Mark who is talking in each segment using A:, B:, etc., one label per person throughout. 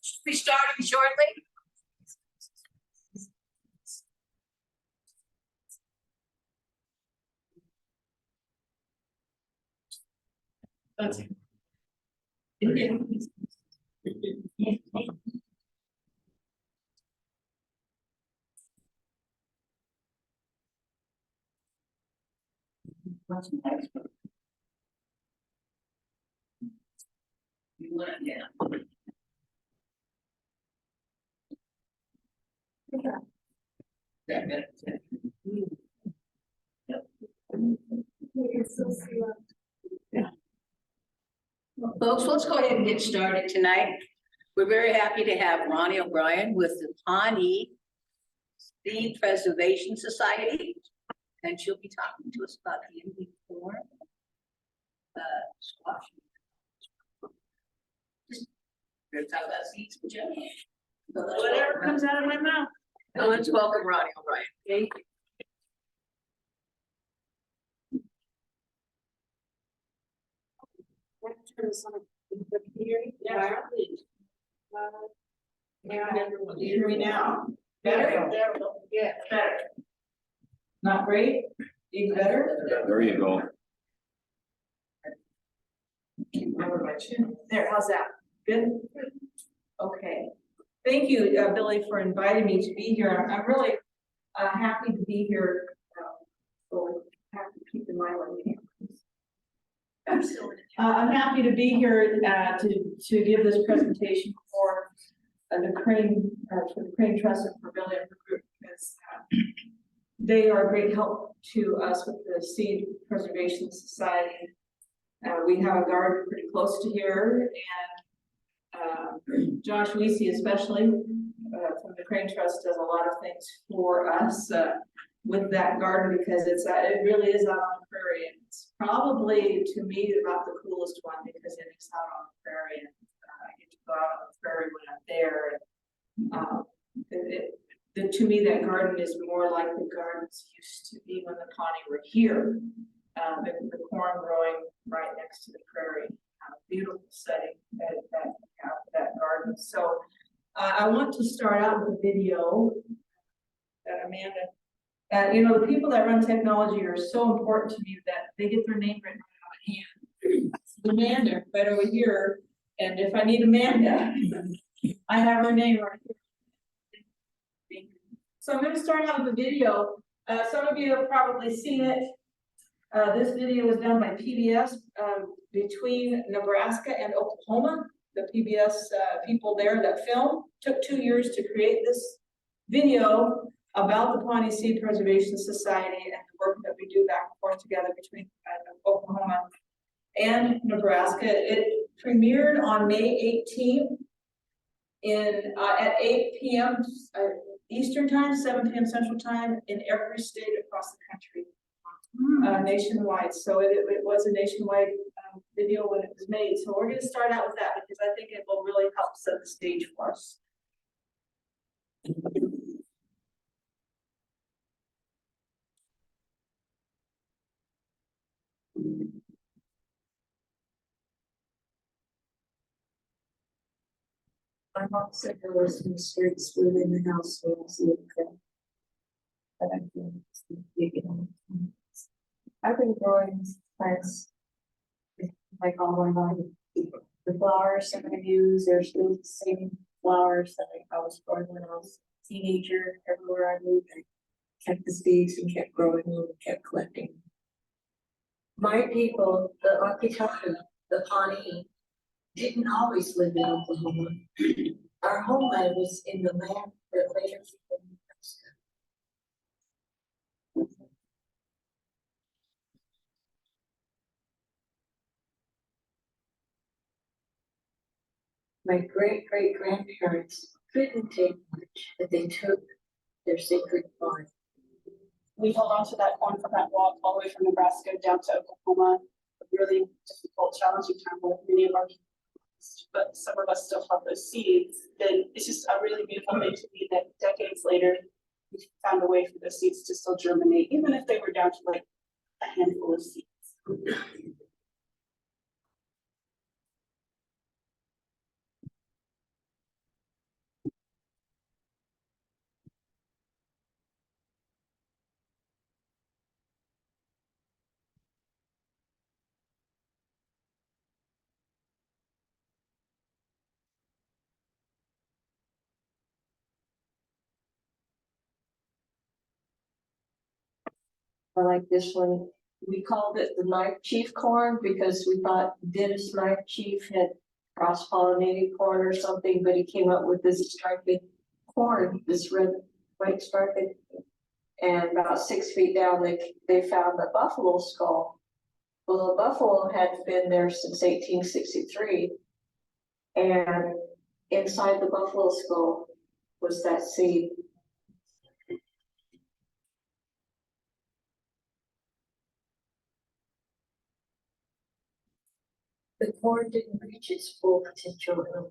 A: Should be starting shortly. That's it. Yeah. Well, folks, let's go ahead and get started tonight. We're very happy to have Ronnie O'Brian with the Pawnee Seed Preservation Society, and she'll be talking to us about the Indian corn, squash. Just we're gonna talk about seeds in general. So
B: Whatever comes out of my mouth.
A: now let's welcome Ronnie O'Brian.
B: Thank you. Yeah. You hear me now? Better? Yeah, better. Not great? Even better?
C: There you go.
B: Over my chin. There, how's that? Good? Okay. Thank you, Billy, for inviting me to be here. I'm really happy to be here. So have to keep in mind what we I'm happy to be here to give this presentation for the Crane Trust and Pavilion Group, because they are a great help to us with the Seed Preservation Society. We have a garden pretty close to here, and Josh Weesey especially from the Crane Trust does a lot of things for us with that garden, because it really is out on the prairie, and it's probably, to me, about the coolest one because it is out on the prairie, and I get to go out on the prairie when I'm there. To me, that garden is more like the gardens used to be when the Pawnee were here. The corn growing right next to the prairie, beautiful setting that garden. So I want to start out with a video that Amanda. You know, the people that run technology are so important to me that they get their name written on hand. Amanda, right over here. And if I need Amanda, I have her name right here. So I'm going to start out with a video. Some of you have probably seen it. This video was done by PBS between Nebraska and Oklahoma. The PBS people there that filmed took 2 years to create this video about the Pawnee Seed Preservation Society and the work that we do back and forth together between Oklahoma and Nebraska. It premiered on May 18th at 8 p.m. Eastern time, 7 p.m. Central time in every state across the country, nationwide. So it was a nationwide video when it was made. So we're going to start out with that because I think it will really help set the stage for us.
D: My mom said there were some streets within the house where I was living. But I feel it's big enough. I've been growing plants like all my life. The flowers that I use, they're still the same flowers that I was growing when I was a teenager. Everywhere I moved, I kept the seeds and kept growing them and kept collecting. My people, the Ockatawka, the Pawnee, didn't always live in Oklahoma. Our homeland was in the land that later became Nebraska. My great-great-grandparents couldn't take much, but they took their sacred farm.
E: We held on to that corn for that walk all the way from Nebraska down to Oklahoma. A really difficult, challenging time with many of our people, but some of us still have those seeds. Then it's just a really beautiful thing to me that decades later, we found a way for those seeds to still germinate, even if they were down to like a handful of seeds.
D: I like this one. We called it the knife chief corn because we thought Dennis Knife Chief had cross-pollinated corn or something, but he came up with this striped corn, this red, white striped. And about 6 feet down, they found the buffalo skull. Well, the buffalo had been there since 1863. And inside the buffalo skull was that seed. The corn didn't reach its full potential in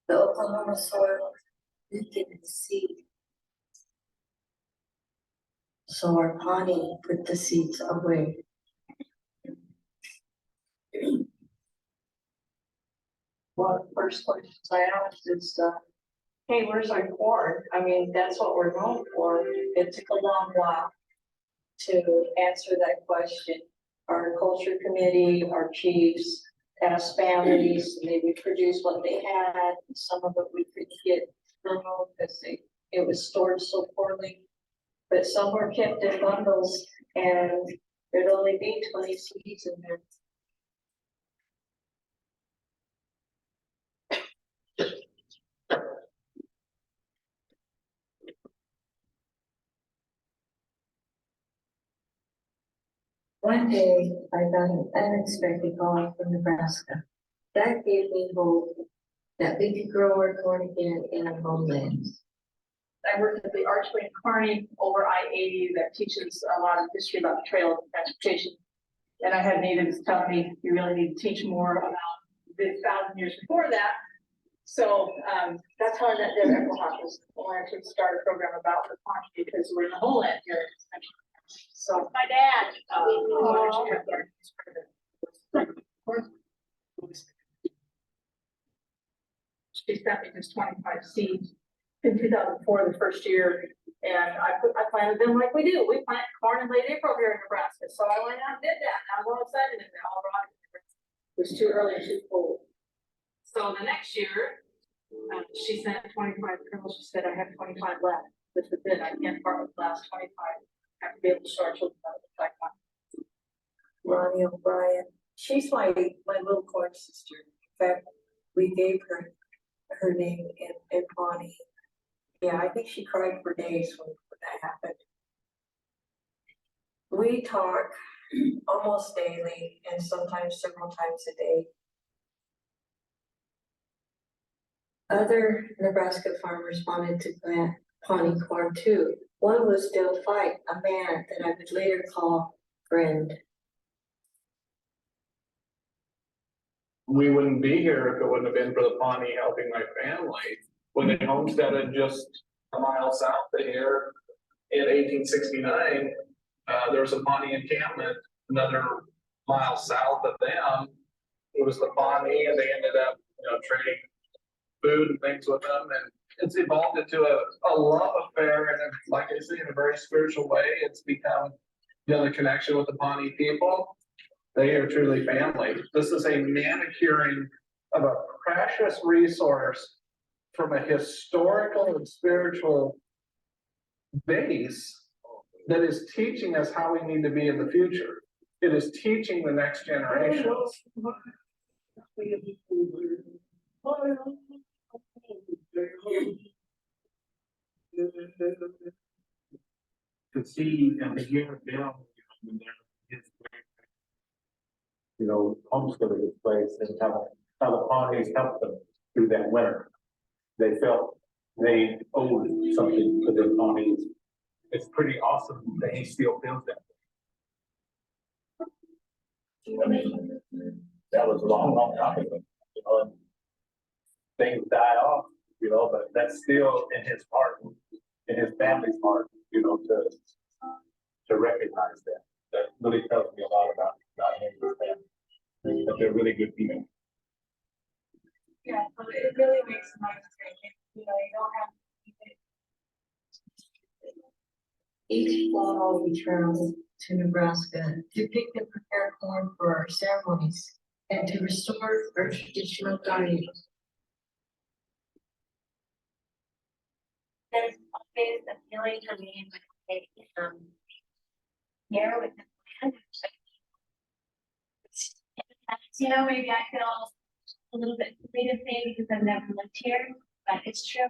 D: the Oklahoma soil, weakened the seed. So our Pawnee put the seeds away. One of the first questions I asked is, hey, where's our corn? I mean, that's what we're known for. It took a long while to answer that question. Our culture committee, our chiefs asked families, and they would produce what they had. Some of it we couldn't get through because it was stored so poorly. But some were kept in bundles, and there'd only be 20 seeds in there. One day, I got an unexpected call from Nebraska. That gave me hope that we could grow our corn again in our homeland.
B: I work at the Archway in Kearney over I-80 that teaches a lot of history about the trail of transportation. And I had natives tell me, you really need to teach more about the 1,000 years before that. So that's how I met Deb Eckelhoff. I wanted to start a program about the Pawnee because we're in the homeland here in this country. So my dad, she sent me just 25 seeds in 2004, the first year, and I planted them like we do. We plant corn in late April here in Nebraska. So I went out and did that. And I was all excited, and they all rotted. It was too early and too cold. So the next year, she sent 25 kernels. She said, I have 25 left. This is it. I can't part with the last 25. I have to be able to start children like one.
D: Ronnie O'Brian. She's my little corn sister. In fact, we gave her name in Pawnee. Yeah, I think she cried for days when that happened. We talk almost daily and sometimes several times a day. Other Nebraska farmers wanted to plant Pawnee corn too. One was Dale Fight, a man that I would later call friend.
C: We wouldn't be here if it wouldn't have been for the Pawnee helping my family. When they homesteaded just a mile south of here in 1869, there was a Pawnee encampment another mile south of them. It was the Pawnee, and they ended up, trading food and things with them, and it's evolved into a love affair, and like I say, in a very spiritual way, it's become the connection with the Pawnee people. They are truly family. This is a manicuring of a precious resource from a historical and spiritual base that is teaching us how we need to be in the future. It is teaching the next generations.
F: To see and to hear them, homesteading this place and how the Pawnees helped them through that winter. They felt they owed something to the Pawnees. It's pretty awesome that he still feels that. I mean, that was a long time ago, and things die off, but that's still in his heart, in his family's heart, to recognize that. That really tells me a lot about him and his family. That they're really good people.
B: Yeah, so it really makes a nice thing. You don't have
D: Each fall we travel to Nebraska to pick and prepare corn for our ceremonies and to restore our traditional diet.
G: There's always a feeling for me when I here with the plan. You know, maybe I feel a little bit creative maybe because I've never lived here, but it's true.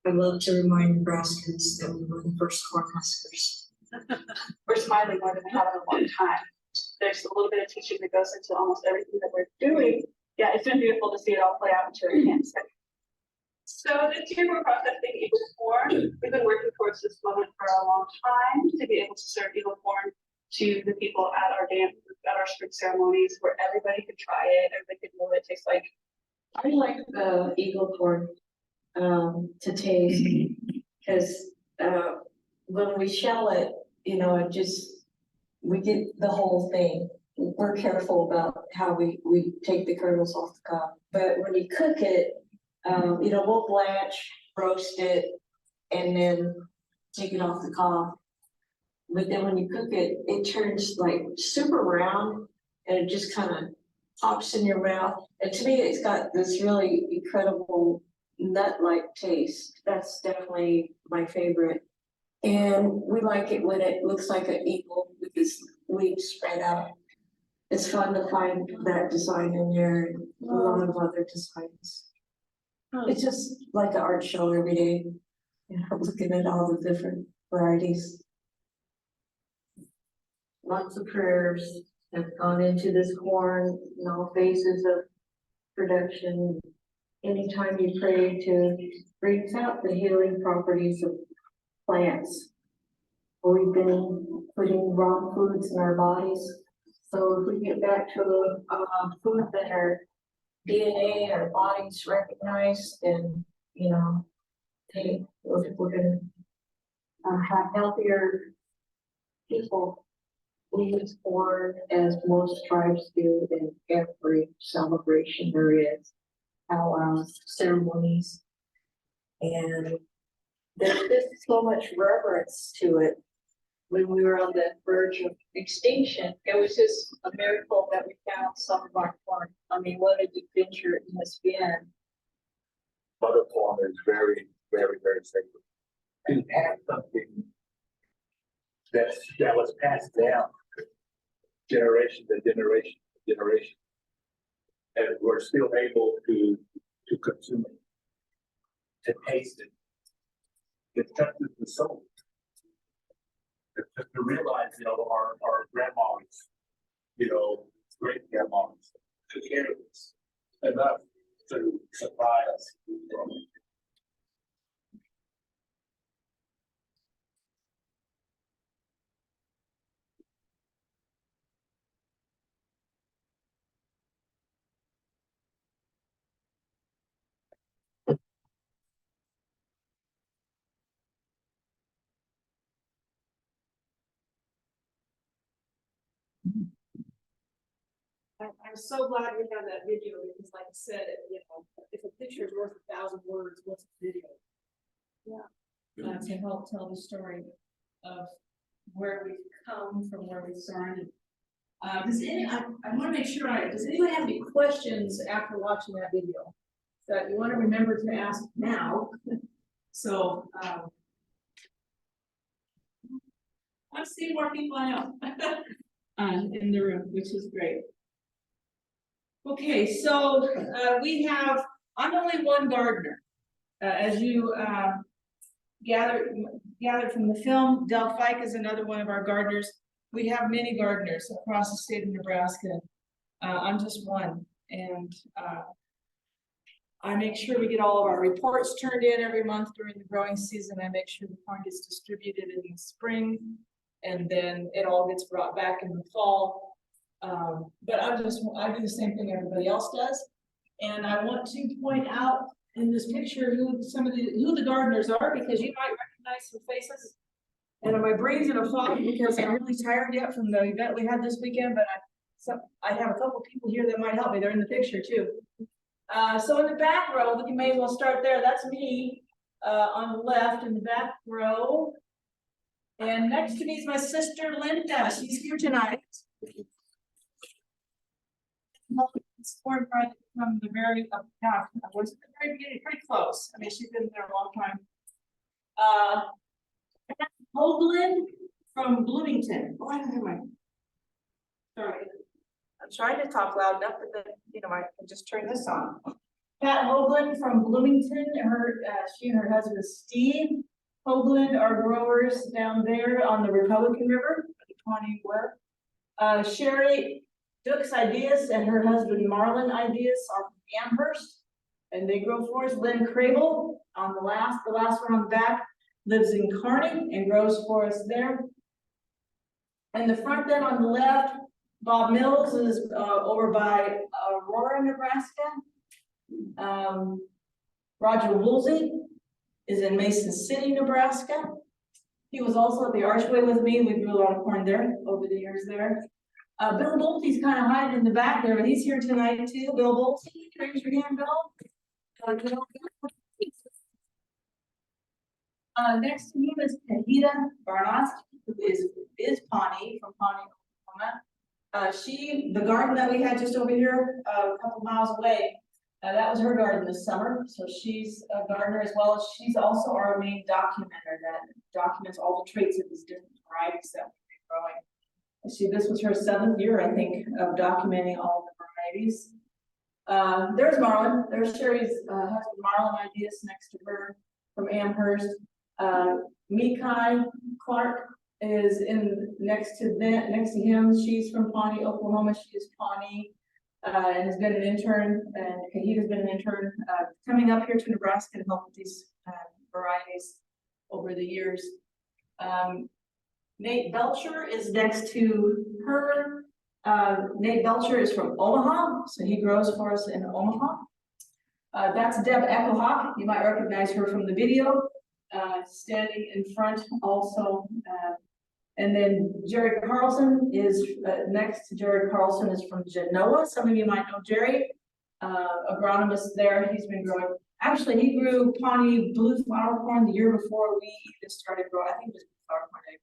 D: I love to remind Nebraskans that we were the first Cornhuskers.
E: We're smiling more than we have in a long time. There's a little bit of teaching that goes into almost everything that we're doing. Yeah, it's been beautiful to see it all play out into our hands. So this year we're processing eagle corn. We've been working towards this moment for a long time to be able to serve eagle corn to the people at our dance, at our spring ceremonies, where everybody could try it, everybody could know what it tastes like.
D: I like the eagle corn to taste, because when we shell it, you know, it just, we get the whole thing. We're careful about how we take the kernels off the cob. But when you cook it, you know, we'll blanch, roast it, and then take it off the cob. But then when you cook it, it turns like super round, and it just kind of pops in your mouth. And to me, it's got this really incredible nut-like taste. That's definitely my favorite. And we like it when it looks like an eagle with its wings spread out. It's fun to find that design in there and a lot of other designs. It's just like an art show every day. You know, looking at all the different varieties. Lots of prayers have gone into this corn in all phases of production. Anytime you pray to brings out the healing properties of plants. We've been putting raw foods in our bodies. So if we get back to food that our DNA, our bodies recognize, then, you know, we're gonna have healthier people. We use corn, as most tribes do, in every celebration there is, powwows, ceremonies. And there's just so much reverence to it. When we were on the verge of extinction, it was just a miracle that we found some of our corn. I mean, what an adventure it has been.
F: Butter corn is very, very, very sacred. To have something that was passed down generation to generation to generation, and we're still able to consume it, to taste it. It touches the soul. To realize, you know, our grandmas, you know, great grandmas took care of us enough to supply us from it.
B: I'm so glad we have that video because like I said, you know, if a picture is worth 1,000 words, what's a video? Yeah. To help tell the story of where we've come from where we started. I want to make sure does anybody have any questions after watching that video that you want to remember to ask now? So, I'm seeing more people I know in the room, which is great. Okay, so I'm only one gardener. As you gathered from the film, Del Fike is another one of our gardeners. We have many gardeners across the state of Nebraska. I'm just one, and I make sure we get all of our reports turned in every month during the growing season. I make sure the corn gets distributed in the spring, and then it all gets brought back in the fall. But I do the same thing everybody else does. And I want to point out in this picture who the gardeners are, because you might recognize some faces. And my brain's in a fog because I'm really tired yet from the event we had this weekend, but I have a couple people here that might help me. They're in the picture too. So in the back row, you may as well start there. That's me on the left in the back row. And next to me is my sister Linda. She's here tonight. Support from the very beginning, pretty close. I mean, she's been there a long time.
H: Hoagland from Bloomington. Oh, I don't have my. Sorry.
B: I'm trying to talk loud enough that, I can just turn this on.
H: Pat Hoagland from Bloomington, she and her husband Steve Hoagland are growers down there on the Republican River, the Pawnee where. Sherry Dukes Ideas and her husband Marlon Ideas are from Amherst, and they grow for us. Lynn Crable on the last one on the back lives in Kearney and grows for us there. And the front then on the left, Bob Mills is over by Aurora, Nebraska. Roger Woolsey is in Mason City, Nebraska. He was also at the Archway with me. We grew a lot of corn there over the years there. Bill Bolte's kind of hiding in the back there, but he's here tonight too. Bill Bolte, raise your hand, Bill. Next to him is Kahita Barnowski, who is Pawnee from Pawnee, Oklahoma. The garden that we had just over here, a couple miles away, that was her garden this summer. So she's a gardener as well as she's also our main documenter that documents all the traits of these different varieties that we've been growing. This was her 7th year, I think, of documenting all the varieties. There's Marlon. There's Sherry's husband, Marlon Ideas, next to her from Amherst. Mikai Clark is next to him. She's from Pawnee, Oklahoma. She is Pawnee and has been an intern. And Kahita's been an intern coming up here to Nebraska to help with these varieties over the years. Nate Belcher is next to her. Nate Belcher is from Omaha, so he grows for us in Omaha. That's Deb Echohawk. You might recognize her from the video, standing in front also. And then Jared Carlson is next to Jared Carlson is from Genoa. Some of you might know Jerry, agronomist there. He's been growing. Actually, he grew Pawnee blue flower corn the year before we even started growing. I think it was blue flower corn,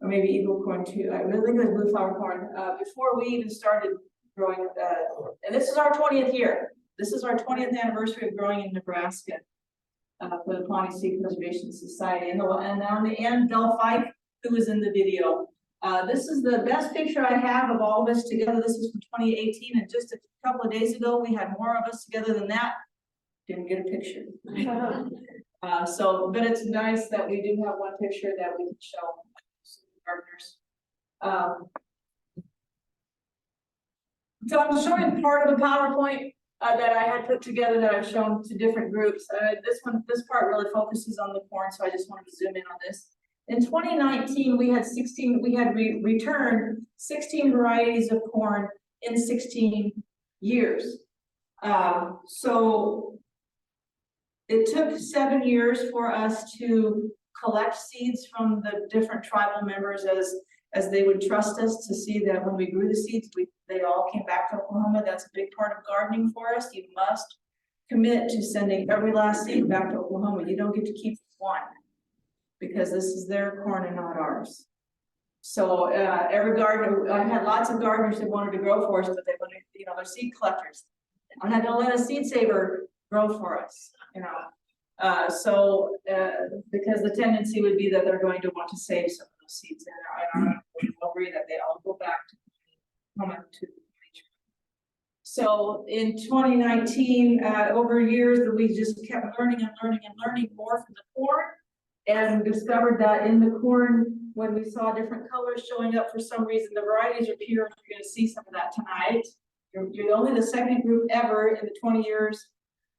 H: or maybe eagle corn too. I really think it was blue flower corn before we even started growing. And this is our 20th year. This is our 20th anniversary of growing in Nebraska for the Pawnee Seed Preservation Society. And on the end, Del Fike, who was in the video. This is the best picture I have of all of us together. This is from 2018, and just a couple of days ago, we had more of us together than that. Didn't get a picture. But it's nice that we do have one picture that we can show gardeners. So I'm showing part of a PowerPoint that I had put together that I've shown to different groups. This part really focuses on the corn, so I just wanted to zoom in on this. In 2019, we had returned 16 varieties of corn in 16 years. So it took 7 years for us to collect seeds from the different tribal members as they would trust us to see that when we grew the seeds, they all came back to Oklahoma. That's a big part of gardening for us. You must commit to sending every last seed back to Oklahoma. You don't get to keep one, because this is their corn and not ours. So every gardener, I had lots of gardeners that wanted to grow for us, but they wanted, they're seed collectors. I'm not gonna let a seed saver grow for us, because the tendency would be that they're going to want to save some of those seeds, and I agree that they all go back to nature. So in 2019, over years, that we just kept learning more from the corn, and discovered that in the corn, when we saw different colors showing up for some reason, the varieties are pure. You're going to see some of that tonight. You're only the second group ever in the 20 years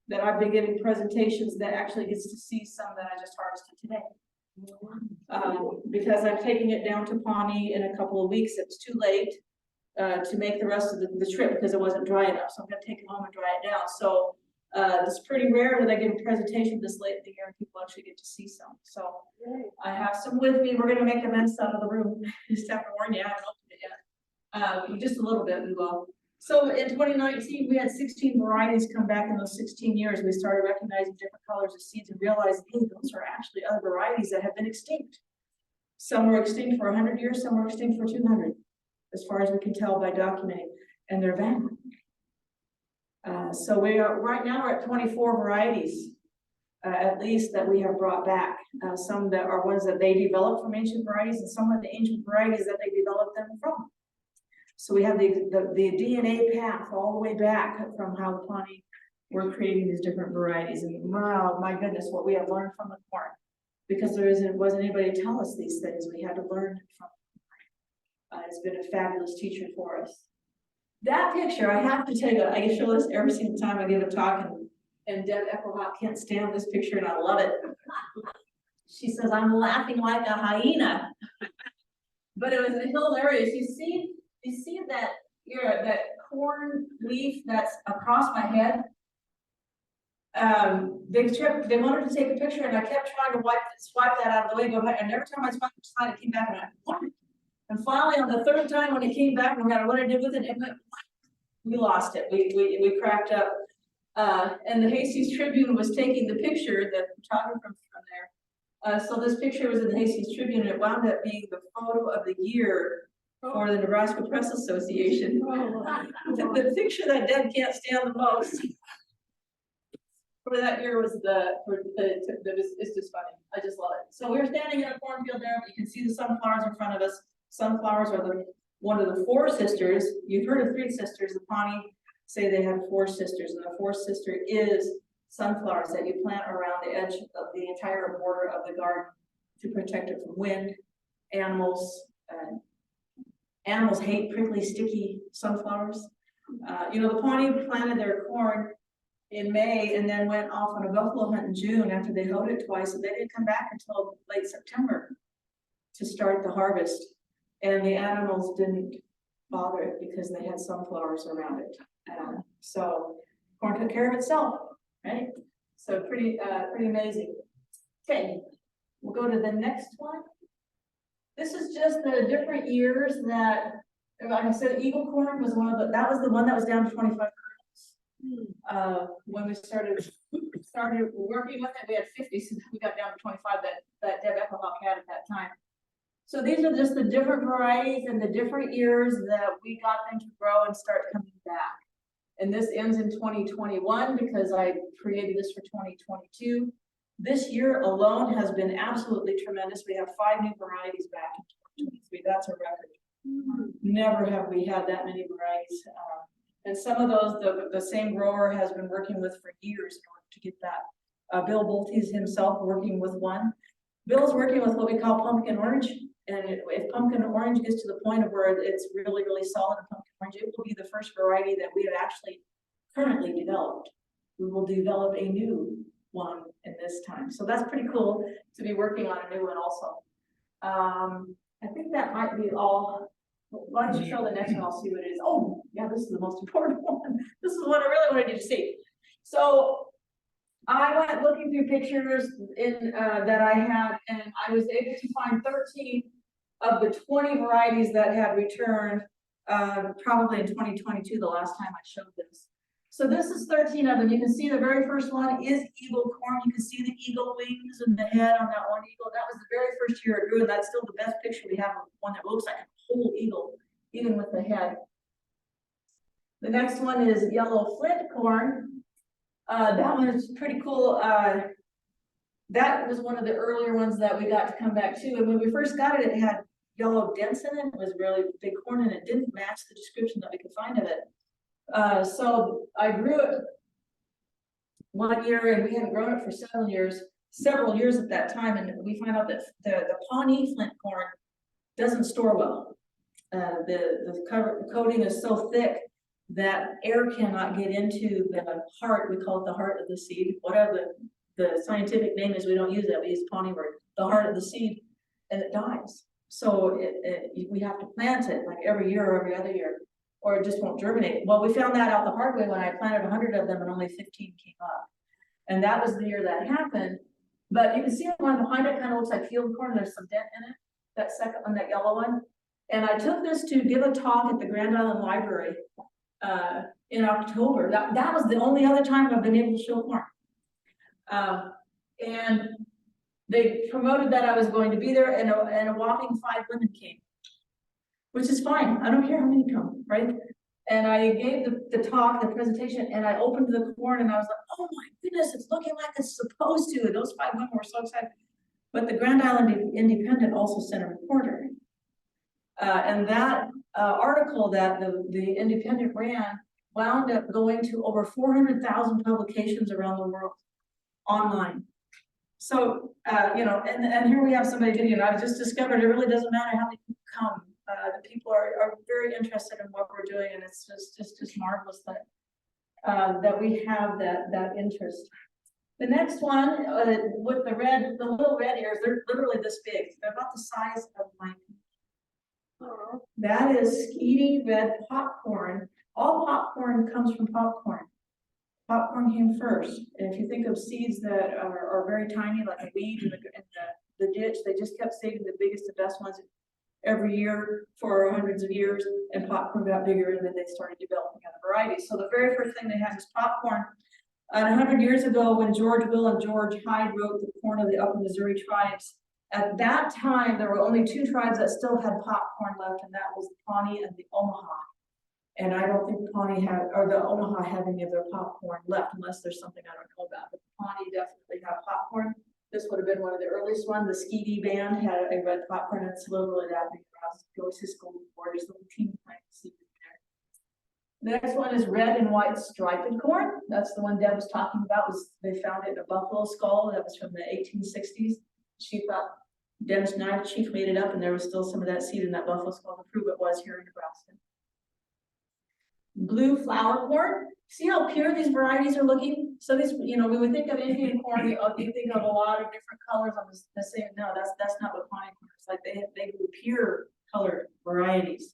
H: that I've been giving presentations that actually gets to see some that I just harvested today. Because I'm taking it down to Pawnee in a couple of weeks. It was too late to make the rest of the trip because it wasn't dry enough. So I'm going to take it home and dry it down. So it's pretty rare that I give a presentation this late in the year and people actually get to see some. So I have some with me. We're going to make a mess out of the room. Just have to warn you, I haven't opened it yet. Just a little bit, we will. So in 2019, we had 16 varieties come back in those 16 years. We started recognizing different colors of seeds and realized, hey, those are actually other varieties that have been extinct. Some were extinct for 100 years, some were extinct for 200, as far as we can tell by documenting, and they're back. So we are right now we're at 24 varieties at least that we have brought back. Some that are ones that they developed from ancient varieties, and some of the ancient varieties that they developed them from. So we have the DNA path all the way back from how the Pawnee were creating these different varieties. And wow, my goodness, what we have learned from the corn. Because wasn't anybody to tell us these things. We had to learn from it's been a fabulous teacher for us. That picture, I have to tell you, I show this every single time I give a talk, and Deb Eckelhop can't stand this picture, and I love it. She says, I'm laughing like a hyena. But it was hilarious. You see that that corn leaf that's across my head? They wanted to take a picture, and I kept trying to swipe that out of the way, go back, and every time I swiped the slide, it came back, and I went, and finally on the third time when it came back, no matter what I did with it, it went, we lost it. We cracked up. And the Hastings Tribune was taking the picture, the photographer from there. So this picture was in the Hastings Tribune, and it wound up being the photo of the year for the Nebraska Press Association. The picture that Deb can't stand the most for that year was it's just funny. I just love it. So we're standing in a cornfield there. You can see the sunflowers in front of us. Sunflowers are one of the four sisters. You've heard of three sisters. The Pawnee say they have four sisters, and the fourth sister is sunflowers that you plant around the edge of the entire border of the garden to protect it from wind, animals. Animals hate prickly, sticky sunflowers. The Pawnee planted their corn in May and then went off on a buffalo hunt in June after they hoed it twice, and they didn't come back until late September to start the harvest. And the animals didn't bother it because they had sunflowers around it. So corn took care of itself, right? So pretty amazing. Okay, we'll go to the next one. This is just the different years that, like I said, Eagle corn was that was the one that was down to 25 kernels. When we started working with it, we had 50, so we got down to 25 that Deb Eckelhop had at that time. So these are just the different varieties and the different years that we got them to grow and start coming back. And this ends in 2021 because I created this for 2022. This year alone has been absolutely tremendous. We have 5 new varieties back in 2023. That's a record. Never have we had that many varieties. And some of those, the same grower has been working with for years in order to get that. Bill Boltes himself working with one. Bill's working with what we call pumpkin orange. And if pumpkin orange gets to the point of where it's really, really solid in pumpkin orange, it will be the first variety that we have actually currently developed. We will develop a new one in this time. So that's pretty cool to be working on a new one also. I think that might be all. Why don't you show the next one? I'll see what it is. Oh, yeah, this is the most important one. This is what I really wanted you to see. So I went looking through pictures that I had, and I was able to find 13 of the 20 varieties that had returned, probably in 2022, the last time I showed this. So this is 13 of them. You can see the very first one is eagle corn. You can see the eagle wings and the head on that one eagle. That was the very first year it grew, and that's still the best picture we have of one that looks like a whole eagle, even with the head. The next one is yellow flint corn. That one is pretty cool. That was one of the earlier ones that we got to come back to. And when we first got it, it had yellow dents in it. It was really big corn, and it didn't match the description that we could find of it. So I grew it one year, and we hadn't grown it for several years at that time. And we found out that the Pawnee flint corn doesn't store well. The coating is so thick that air cannot get into the heart. We call it the heart of the seed. Whatever the scientific name is, we don't use that. We use Pawnee word, the heart of the seed, and it dies. So we have to plant it like every year or every other year, or it just won't germinate. Well, we found that out the hard way when I planted 100 of them and only 15 came up. And that was the year that happened. But you can see the one behind it kind of looks like field corn. There's some dent in it, that second one, that yellow one. And I took this to give a talk at the Grand Island Library in October. That was the only other time I've been able to show corn. And they promoted that I was going to be there, and a whopping 5 women came, which is fine. I don't care how many come, right? And I gave the talk, the presentation, and I opened the corn and I was like, oh my goodness, it's looking like it's supposed to. And those 5 women were so excited. But the Grand Island Independent also sent a reporter. And that article that the Independent ran wound up going to over 400,000 publications around the world online. So, you know, and here we have somebody video, and I've just discovered it really doesn't matter how many people come. The people are very interested in what we're doing, and it's just marvelous that that we have that interest. The next one with the little red ears, they're literally this big. They're about the size of my. That is skeety red popcorn. All popcorn comes from popcorn. Popcorn came first. And if you think of seeds that are very tiny, like a weed in the ditch, they just kept saving the biggest and best ones every year for hundreds of years, and popcorn got bigger, and then they started developing other varieties. So the very first thing they had was popcorn. 100 years ago, when George Will and George Hyde wrote The Corn of the Upper Missouri Tribes, at that time, there were only 2 tribes that still had popcorn left, and that was the Pawnee and the Omaha. And I don't think the Pawnee had, or the Omaha have any of their popcorn left, unless there's something I don't know about. But the Pawnee definitely have popcorn. This would have been one of the earliest ones. The Skeety Band had a red popcorn, and it's literally that big across. Goes to school before, just little teeny tiny seeds there. The next one is red and white striped corn. That's the one Deb was talking about. They found it in a buffalo skull that was from the 1860s. She thought Dennis Knight, chief, made it up, and there was still some of that seed in that buffalo skull to prove it was here in Nebraska. Blue flower corn. See how pure these varieties are looking? So these, you know, we would think of Indian corn, you think of a lot of different colors on the same. No, that's not what Pawnee corn is like. They grew pure colored varieties.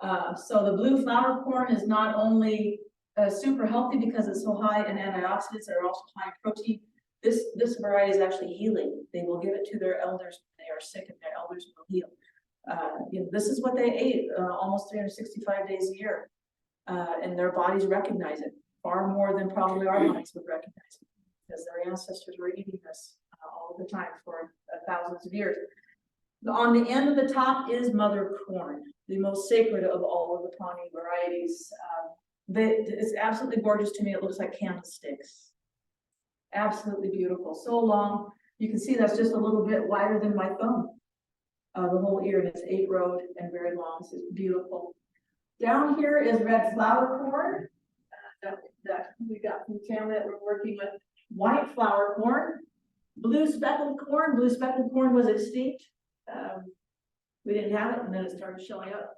H: So the blue flower corn is not only super healthy because it's so high in antioxidants, they're also high in protein. This variety is actually healing. They will give it to their elders when they are sick, and their elders will heal. You know, this is what they ate almost 365 days a year. And their bodies recognize it far more than probably our bodies would recognize it, because their ancestors were eating this all the time for thousands of years. On the end of the top is mother corn, the most sacred of all of the Pawnee varieties. It's absolutely gorgeous to me. It looks like candlesticks. Absolutely beautiful. So long. You can see that's just a little bit wider than my thumb. The whole ear, and it's 8-rowed and very long. So it's beautiful. Down here is red flower corn that we got from the family that we're working with. White flower corn, blue speckled corn. Blue speckled corn was extinct. We didn't have it, and then it started showing up.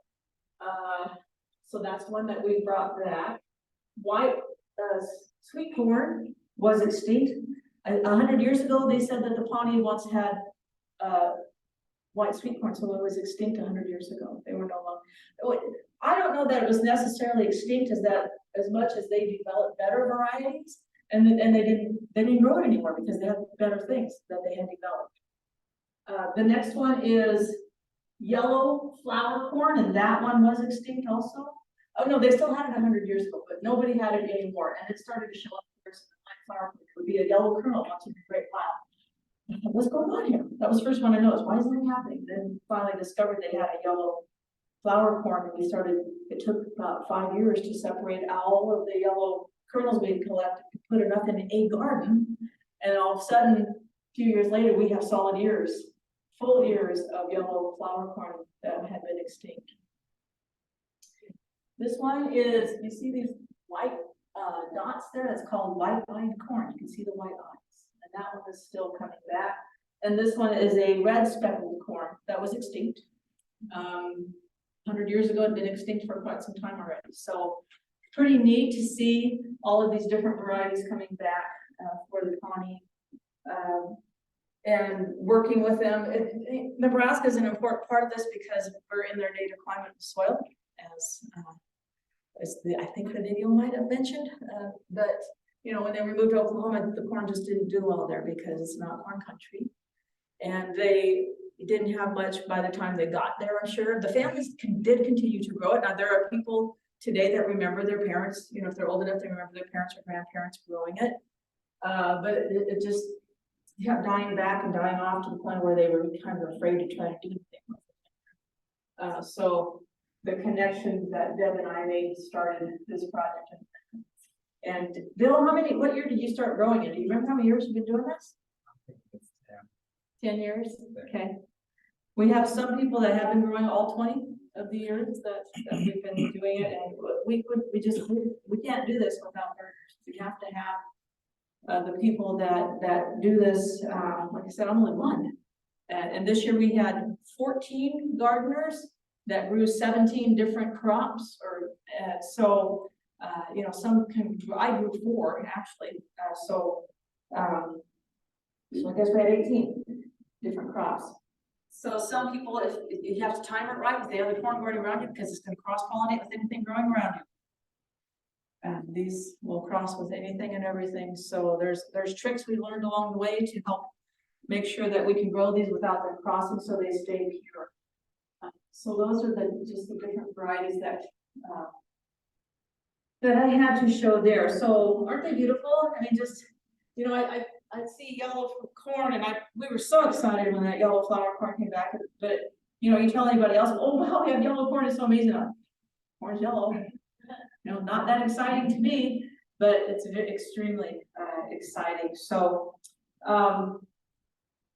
H: So that's one that we brought back. White sweet corn was extinct. 100 years ago, they said that the Pawnee once had white sweet corn, so it was extinct 100 years ago. They were no longer. I don't know that it was necessarily extinct as much as they developed better varieties, and they didn't grow it anymore because they had better things that they had developed. The next one is yellow flower corn, and that one was extinct also. Oh no, they still had it 100 years ago, but nobody had it anymore, and it started to show up first. Flower corn. It would be a yellow kernel once in a great pile. What's going on here? That was the first one I noticed. Why is that happening? Then finally discovered they had a yellow flower corn, and it took about 5 years to separate all of the yellow kernels being collected to put enough in a garden, and all of a sudden, a few years later, we have solid ears, full ears of yellow flower corn that had been extinct. This one is, you see these white dots there? That's called white-eyed corn. You can see the white eyes, and that one is still coming back. And this one is a red speckled corn that was extinct. 100 years ago, it had been extinct for quite some time already. So pretty neat to see all of these different varieties coming back for the Pawnee and working with them. Nebraska is an important part of this because we're in their native climate and soil, as I think the video might have mentioned. But you know, when they moved to Oklahoma, the corn just didn't do well there because it's not corn country, and they didn't have much by the time they got there. I'm sure the families did continue to grow it. Now there are people today that remember their parents, you know, if they're old enough, they remember their parents or grandparents growing it. But it just kept dying back and dying off to the point where they were kind of afraid to try to do anything with it. So the connection that Deb and I made started this project. And Bill, what year did you start growing it? Do you remember how many years you've been doing this? 10 years? Okay. We have some people that have been growing all 20 of the years that we've been doing it, and we can't do this without gardeners. We have to have the people that do this. Like I said, I'm only one. And this year we had 14 gardeners that grew 17 different crops, or so you know, I grew 4 actually. So I guess we had 18 different crops. So some people, if you have to time it right, if they have the corn growing around you, because it's going to cross pollinate with anything growing around you. And these will cross with anything and everything. So there's tricks we learned along the way to help make sure that we can grow these without them crossing, so they stay pure. So those are just the different varieties that I had to show there. So aren't they beautiful? I mean, just, you know, I see yellow corn, and we were so excited when that yellow flower corn came back. But you know, you tell anybody else, oh wow, we have yellow corn, it's so amazing. Corn's yellow. You know, not that exciting to me, but it's extremely exciting. So I'm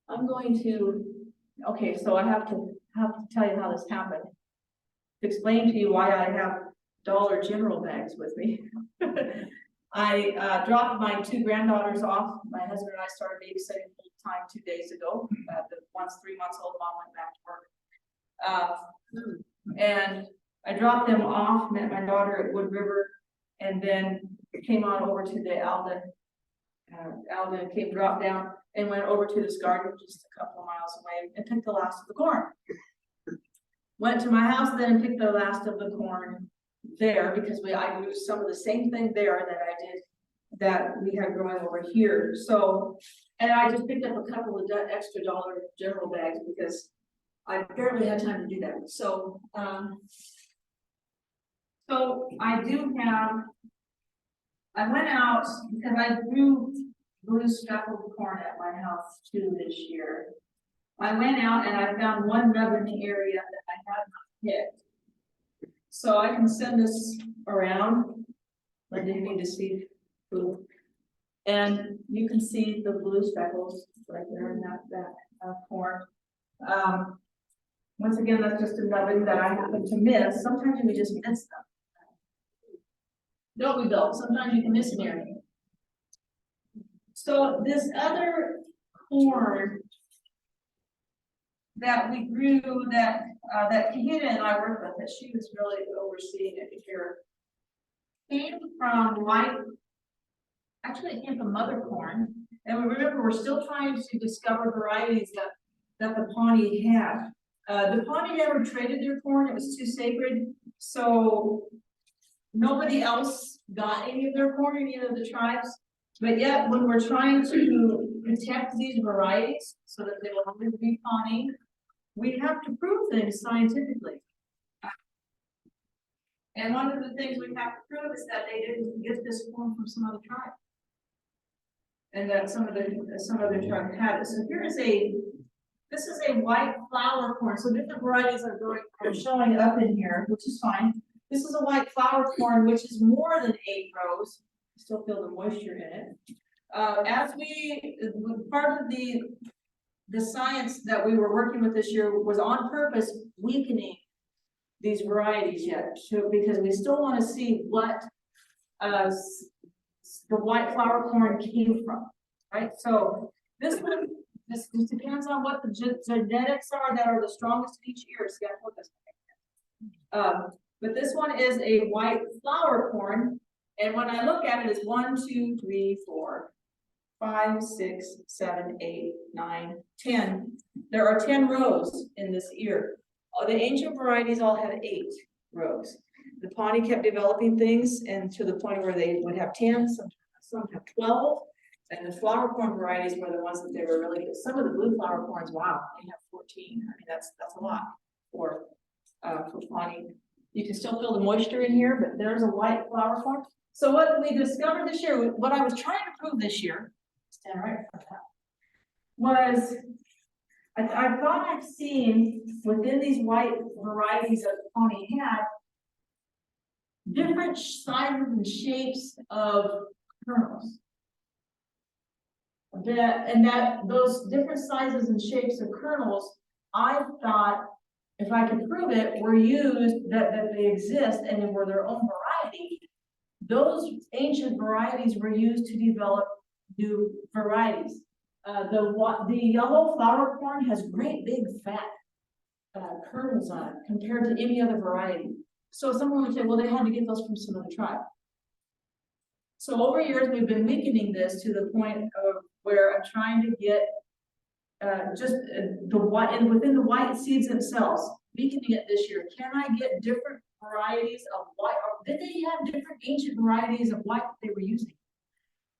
H: going to, okay, so I have to tell you how this happened. To explain to you why I have Dollar General bags with me. I dropped my 2 granddaughters off. My husband and I started babysitting full time 2 days ago. The one's 3 months old, mom went back to work. And I dropped them off, met my daughter at Wood River, and then came on over to the Alden. Alden came, dropped down, and went over to this garden just a couple of miles away and picked the last of the corn. Went to my house then and picked the last of the corn there, because I grew some of the same thing there that I did that we had growing over here. So, and I just picked up a couple of extra Dollar General bags because I barely had time to do that. So, so I went out because I grew blue speckled corn at my house too this year. I went out and I found one nub in the area that I had not picked. So I can send this around, like you need to see blue. And you can see the blue speckles right there in that corn. Once again, that's just a nubbin that I happen to miss. Sometimes we just miss them. Don't we, Bill? Sometimes you can miss an area. So this other corn that we grew, that Kahina and I worked with, that she was really overseeing it here, came from actually it came from mother corn. And we remember we're still trying to discover varieties that the Pawnee had. The Pawnee never traded their corn, it was too sacred. So nobody else got any of their corn, any of the tribes. But yet, when we're trying to protect these varieties so that they will always be Pawnee, we have to prove things scientifically. And one of the things we have to prove is that they didn't get this corn from some other tribe, and that some other tribe had it. So this is a white flower corn. So different varieties are showing up in here, which is fine. This is a white flower corn, which is more than 8 rows. Still feel the moisture in it. Part of the science that we were working with this year was on purpose weakening these varieties yet, because we still want to see what the white flower corn came from, right? So this depends on what the genetics are that are the strongest in each ear. So but this one is a white flower corn. And when I look at it, it's 1, 2, 3, 4, 5, 6, 7, 8, 9, 10. There are 10 rows in this ear. The ancient varieties all had 8 rows. The Pawnee kept developing things, and to the point where they would have 10, some have 12. And the flower corn varieties were the ones that they were really good. Some of the blue flower corns, wow, they have 14. I mean, that's a lot for Pawnee. You can still feel the moisture in here, but there's a white flower corn. So what we discovered this year, what I was trying to prove this year, stand right in front of that, was I thought I've seen within these white varieties that Pawnee had different sizes and shapes of kernels. That those different sizes and shapes of kernels, I thought, if I could prove it, were used, that they exist and were their own variety. Those ancient varieties were used to develop new varieties. The yellow flower corn has great big fat kernels on it compared to any other variety. So someone would say, well, they had to get those from some other tribe. So over years, we've been weakening this to the point of where I'm trying to get the white, and within the white seeds themselves, weakening it this year. Can I get different varieties of white? Or did they have different ancient varieties of white that they were using?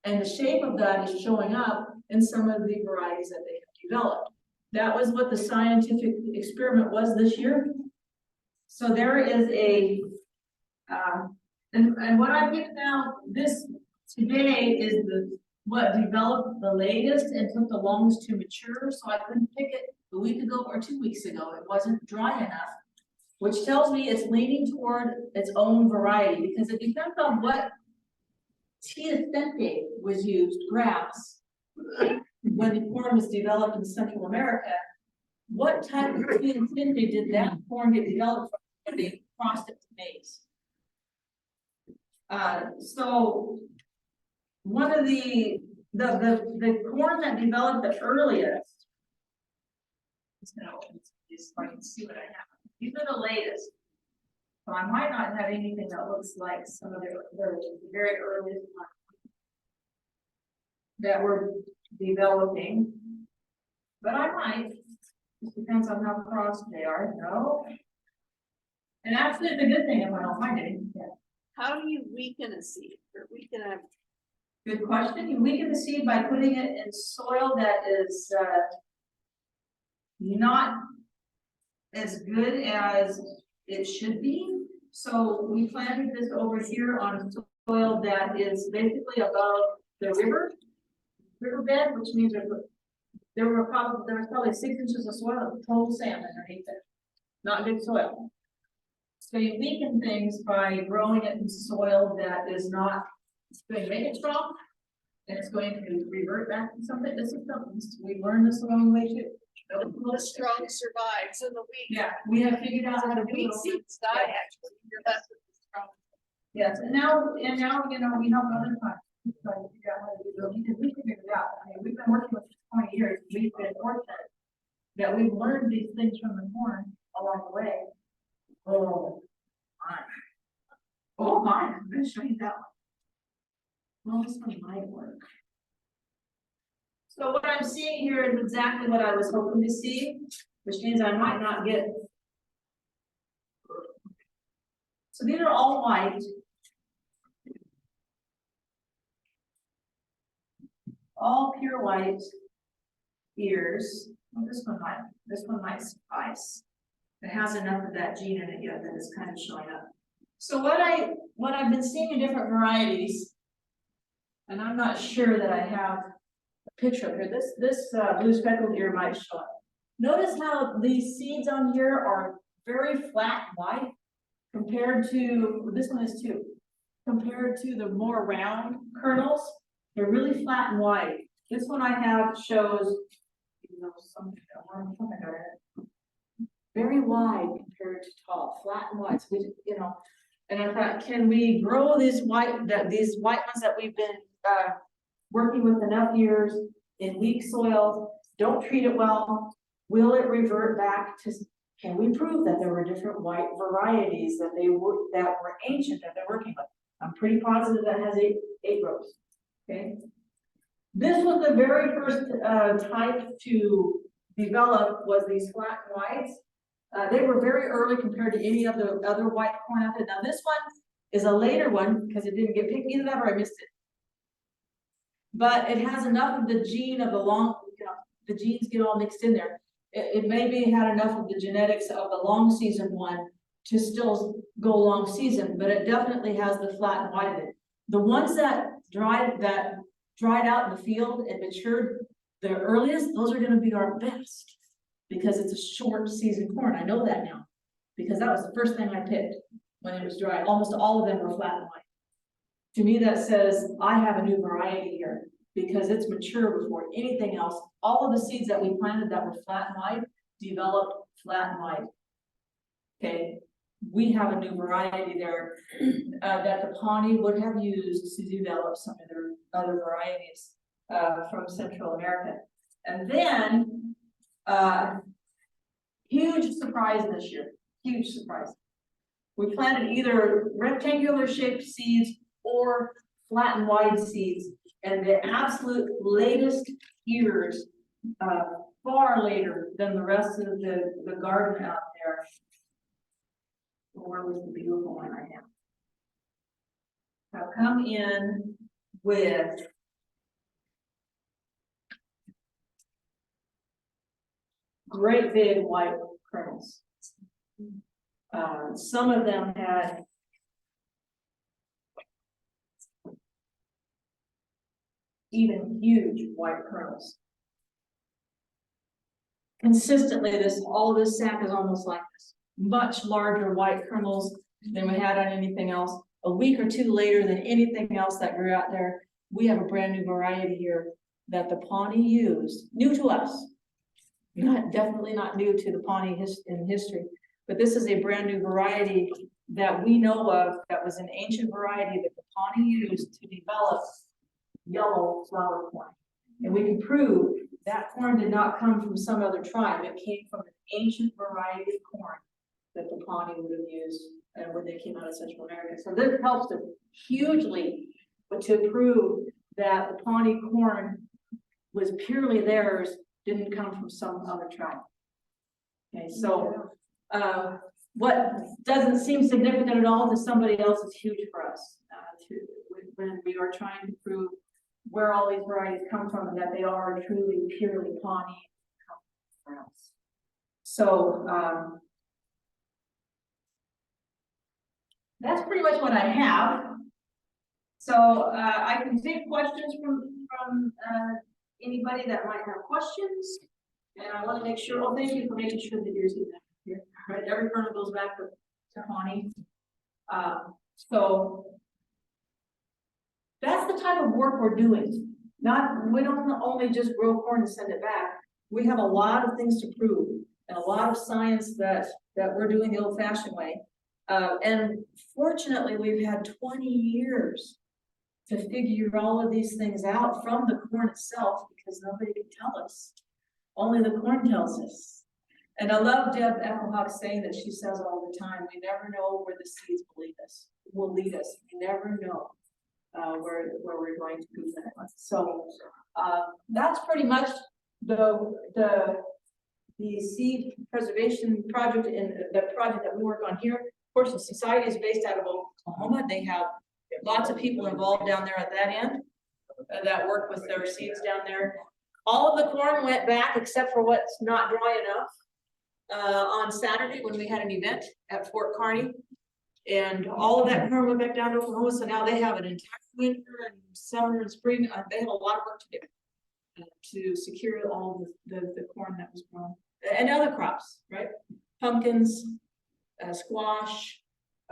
H: And the shape of that is showing up in some of the varieties that they have developed. That was what the scientific experiment was this year. So there is a, and what I picked now this today is what developed the latest and took the longest to mature. So I couldn't pick it a week ago or 2 weeks ago. It wasn't dry enough, which tells me it's leaning toward its own variety, because it depends on what teosinte was used, grass, when the corn was developed in Central America. What type of teosinte did that corn get developed from when they crossed it to maize? So one of the corn that developed the earliest, so I can see what I have. These are the latest. So I might not have anything that looks like some of the very earliest ones that we're developing, but I might. Just depends on how crossed they are. No. And actually, it's a good thing if I don't find anything. Yeah.
I: How do you weaken a seed or weaken a?
H: Good question. You weaken the seed by putting it in soil that is not as good as it should be. So we planted this over here on soil that is basically above the riverbed, which means there was probably 6 inches of soil of total sand underneath it. Not good soil. So you weaken things by growing it in soil that is not, it's going to make it strong, and it's going to revert back to something. This is something we learned this along the way too.
I: The strong survives and the weak.
H: Yeah, we have figured out how to do
I: Weak
H: it.
I: seeds die actually. You're left with the strong.
H: Yes, and now we help other times. Try to figure out how to do it, because we figured it out. I mean, we've been working with this 20 years. We've been fortunate that we've learned these things from the corn along the way. Oh my! Oh my! I'm going to show you that one. Well, this one might work. So what I'm seeing here is exactly what I was hoping to see, which means I might not get. So these are all white. All pure white ears. Well, this one might suffice. It has enough of that gene in it yet that it's kind of showing up. So what I've been seeing in different varieties, and I'm not sure that I have a picture of here. This blue speckled ear might show up. Notice how these seeds on here are very flat and white compared to, this one is too, compared to the more round kernels. They're really flat and white. This one I have shows, very wide compared to tall, flat and wide. So and I thought, can we grow these white ones that we've been working with enough years in weak soil, don't treat it well, will it revert back to, can we prove that there were different white varieties that were ancient that they're working with? I'm pretty positive that has eight rows. Okay. This was the very first type to develop, was these flat whites. They were very early compared to any of the other white corn out there. Now this one is a later one because it didn't get picked. Either that or I missed it. But it has enough of the gene of the long, the genes get all mixed in there. It maybe had enough of the genetics of the long season one to still go long season, but it definitely has the flat and white in it. The ones that dried out in the field and matured the earliest, those are going to be our best. because it's a short season corn. I know that now. Because that was the first thing I picked when it was dry. Almost all of them were flat and white. To me, that says I have a new variety here because it's mature before anything else. All of the seeds that we planted that were flat and white developed flat and white. Okay, we have a new variety there that the Pawnee would have used to develop some of their other varieties from Central America. And then, huge surprise this year, huge surprise. We planted either rectangular shaped seeds or flat and wide seeds, and the absolute latest ears, far later than the rest of the garden out there. Where was the beautiful one I have come in with great big white kernels. Some of them had even huge white kernels. Consistently, all of this sack is almost like this. Much larger white kernels than we had on anything else. A week or two later than anything else that grew out there, we have a brand new variety here that the Pawnee used, new to us. Definitely not new to the Pawnee in history, but this is a brand new variety that we know of that was an ancient variety that the Pawnee used to develop yellow flower corn. And we can prove that corn did not come from some other tribe. It came from an ancient variety of corn that the Pawnee would have used when they came out of Central America. So this helps them hugely to prove that the Pawnee corn was purely theirs, didn't come from some other tribe. Okay, so what doesn't seem significant at all to somebody else is huge for us when we are trying to prove where all these varieties come from and that they are truly purely Pawnee. So that's pretty much what I have. So I can take questions from anybody that might have questions. And I want to make sure, well, thank you for making sure that yours is back here. All right, every kernel goes back to Pawnee. So that's the type of work we're doing. We don't only just grow corn and send it back. We have a lot of things to prove and a lot of science that we're doing the old-fashioned way. And fortunately, we've had 20 years to figure all of these things out from the corn itself because nobody can tell us. Only the corn tells us. And I love Deb Eckelhawk saying that she says all the time, we never know where the seeds will lead us. We never know where we're going to be next. So that's pretty much the seed preservation project and the project that we work on here. Of course, the society is based out of Oklahoma. They have lots of people involved down there at that end that work with their seeds down there. All of the corn went back except for what's not dry enough on Saturday when we had an event at Fort Kearney. And all of that corn went back down to Oklahoma. So now they have an entire winter and summer and spring. They have a lot of work to do to secure all the corn that was grown and other crops, right? Pumpkins, squash,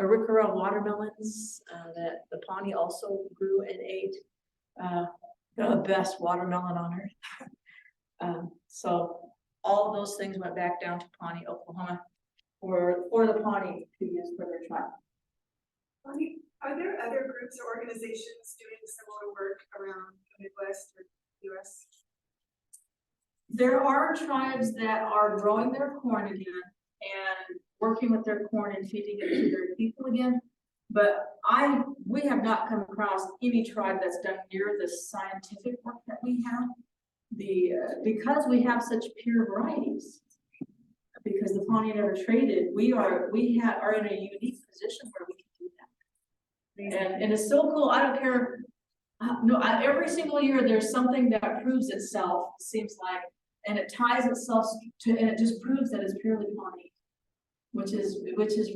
H: Arikara watermelons that the Pawnee also grew and ate. The best watermelon on earth. So all of those things went back down to Pawnee, Oklahoma for the Pawnee to use for their tribe.
I: Are there other groups or organizations doing similar work around the Midwest or US?
H: There are tribes that are growing their corn again and working with their corn and feeding it to their people again. But we have not come across any tribe that's done near the scientific work that we have. Because we have such pure varieties, because the Pawnee never traded, we are in a unique position where we can do that. And it's so cool. I don't care. Every single year there's something that proves itself, it seems like, and it ties itself to, and it just proves that it's purely Pawnee, which is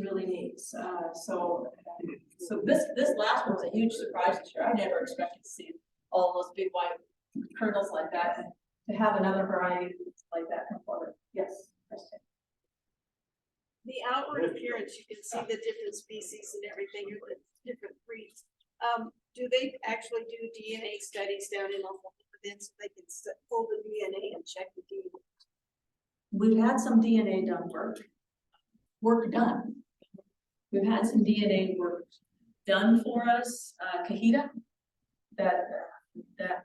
H: really neat. So this last one's a huge surprise this year. I never expected to see all those big white kernels like that, and to have another variety like that come forward. Yes.
I: the outward appearance, you can see the different species and everything, or the different breeds. Do they actually do DNA studies down in Oklahoma then, so they can pull the DNA and check the DNA?
H: We've had some DNA work done. We've had some DNA work done for us, Kahita, that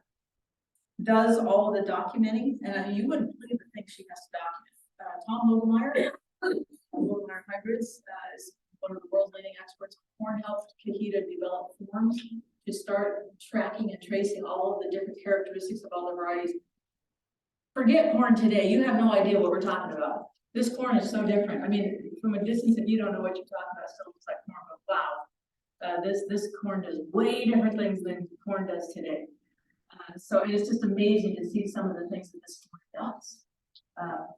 H: does all the documenting, and I mean, you wouldn't believe the things she has to document. Tom Logemeyer, Logemeyer Hybrids, is one of the world's leading experts on corn, helped Kahita develop forms to start tracking and tracing all of the different characteristics of all the varieties. Forget corn today, you have no idea what we're talking about. This corn is so different. I mean, from a distance, if you don't know what you're talking about, it still looks like corn, but wow. This corn does way different things than corn does today. So it's just amazing to see some of the things that this corn does.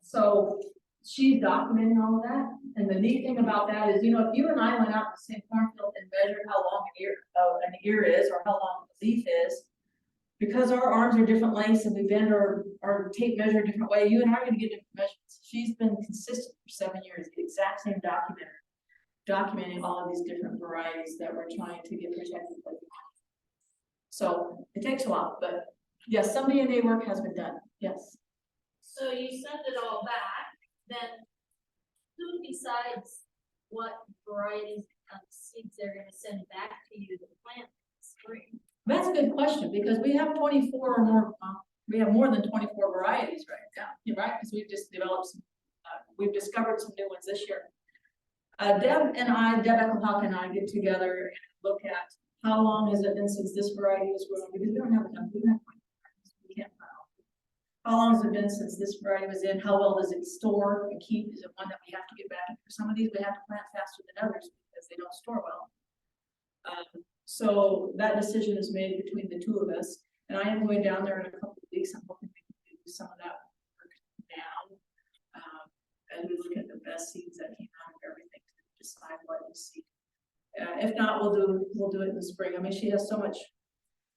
H: So she's documenting all of that. And the neat thing about that is, you know, if you and I went out to the same cornfield and measured how long an ear is, or how long a leaf is, because our arms are different lengths and we bend our tape measure a different way, you and I are going to get different measurements. She's been consistent for 7 years, the exact same documenting all of these different varieties that we're trying to get protected. So it takes a while, but yes, some DNA work has been done. Yes.
J: So you send it all back, then who decides what varieties of seeds they're gonna send back to you to plant in the spring?
H: That's a good question, because we have 24 or more, we have more than 24 varieties right now. You're right, because we've just developed some, we've discovered some new ones this year. Deb Eckelhock and I get together and look at how long has it been since this variety was grown, because we don't have enough, we can't file. How long has it been since this variety was in? How well does it store and keep? Is it one that we have to get back? For some of these, we have to plant faster than others because they don't store well. So that decision is made between the two of us, and I am going down there in a couple of weeks. I'm hoping we can do some of that work now, and we look at the best seeds that came out of everything to decide what to seed. If not, we'll do it in the spring. I mean, she has so much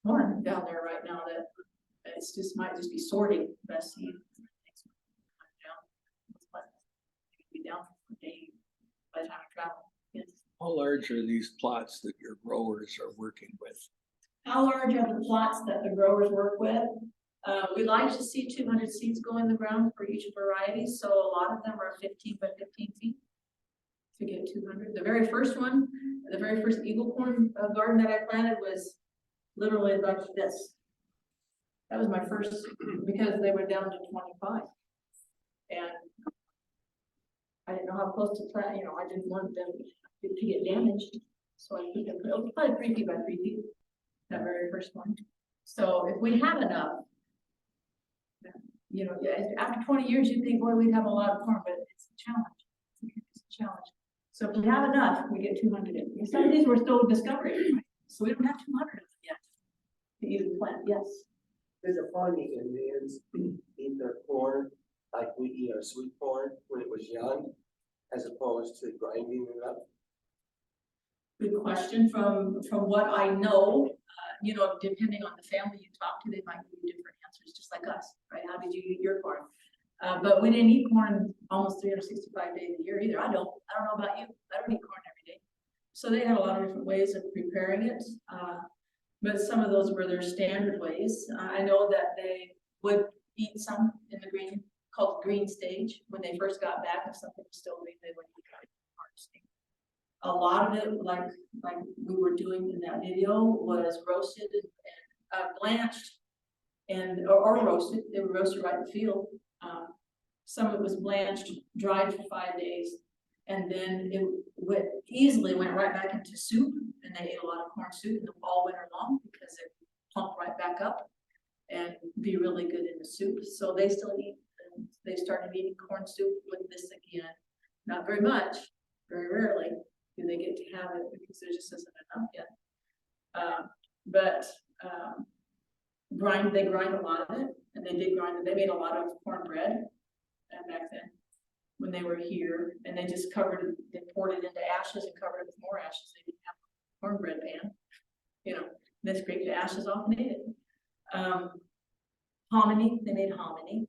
H: corn down there right now that it's just might just be sorting best seed. Be down for a day by the time I travel. Yes.
K: How large are these plots that your growers are working with?
H: How large are the plots that the growers work with? We like to see 200 seeds go in the ground for each variety, so a lot of them are 15 by 15 feet to get 200. The very first one, the very first eagle corn garden that I planted was literally like this. That was my first, because they were down to 25. And I didn't know how close to plant, you know, I didn't want them to get damaged. So I think it was probably 3 feet by 3 feet, that very first one. So if we have enough, you know, after 20 years, you'd think, boy, we'd have a lot of corn, but it's a challenge. It's a challenge. So if we have enough, we get 200 in. Some of these we're still discovering, so we don't have 200 of them yet to even plant. Yes.
L: There's a Pawnee Indians eat their corn like we eat our sweet corn when it was young, as opposed to grinding it up.
H: Good question. From what I know, you know, depending on the family you talk to, they might give you different answers, just like us, right? How did you eat your corn? But we didn't eat corn almost 365 days a year either. I don't know about you. I don't eat corn every day. So they had a lot of different ways of preparing it. But some of those were their standard ways. I know that they would eat some in the green, called the green stage. When they first got back, if something was still green, they would eat harvesting. A lot of it, like we were doing in that video, was roasted and blanched, and or roasted. They were roasted right in the field. Some of it was blanched, dried for 5 days, and then it easily went right back into soup. And they ate a lot of corn soup in the fall, winter long, because it plumped right back up and be really good in the soup. So they still eat. And they started eating corn soup with this again. Not very much, very rarely do they get to have it because there just isn't enough yet. They grind a lot of it, and they did grind it. They made a lot of cornbread back then when they were here, and they just they poured it into ashes and covered it with more ashes. They didn't have a cornbread pan, you know. They scraped the ashes off and ate it. Hominy, they made hominy.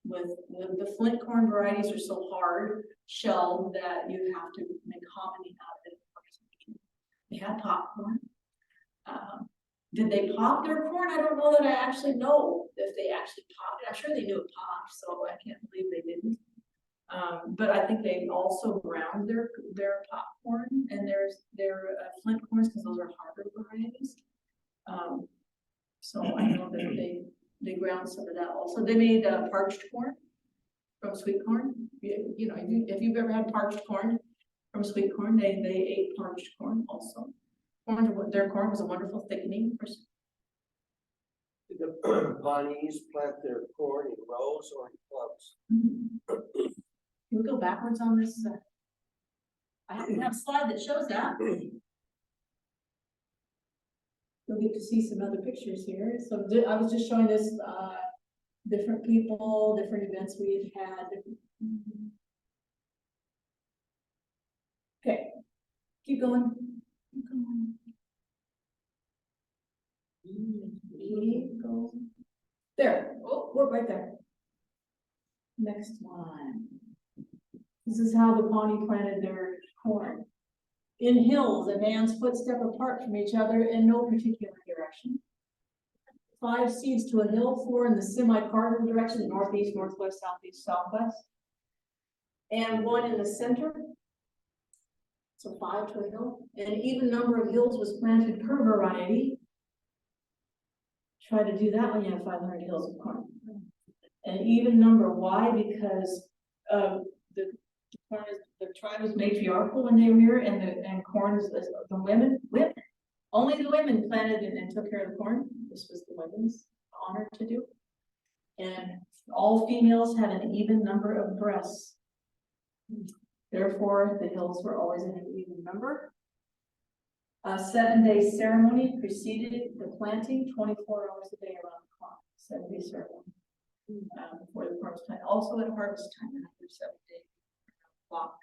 H: the flint corn varieties are so hard shelled that you have to make hominy out of it. They had popcorn. Did they pop their corn? I don't know that I actually know if they actually popped it. I'm sure they knew it popped, so I can't believe they didn't. But I think they also ground their popcorn and their flint corns, because those are harder varieties. So I know that they ground some of that also. They made parched corn from sweet corn. You know, if you've ever had parched corn from sweet corn, they ate parched corn also. Their corn was a wonderful thickening.
L: Did the Pawnees plant their corn in rows or in clumps?
H: Can we go backwards on this? I have a slide that shows that. You'll get to see some other pictures here. So I was just showing this, different people, different events we had had. Okay, keep going. Keep going. Keep going. There, oh, look right there. Next one. This is how the Pawnee planted their corn. In hills, a man's footstep apart from each other in no particular direction. 5 seeds to a hill, 4 in the semi-cardinal direction, northeast, northwest, southeast, southwest. And 1 in the center. So 5 to a hill. An even number of hills was planted per variety. Try to do that when you have 500 hills of corn. An even number, why? Because the tribe was matriarchal when they were here, and corn is the women, only the women planted and took care of the corn. This was the women's honor to do. And all females had an even number of breasts. Therefore, the hills were always in an even number. A 7-day ceremony preceded the planting, 24 hours a day around the clock. 7-day ceremony before the corn was planted. Also at harvest time, another 7-day clock,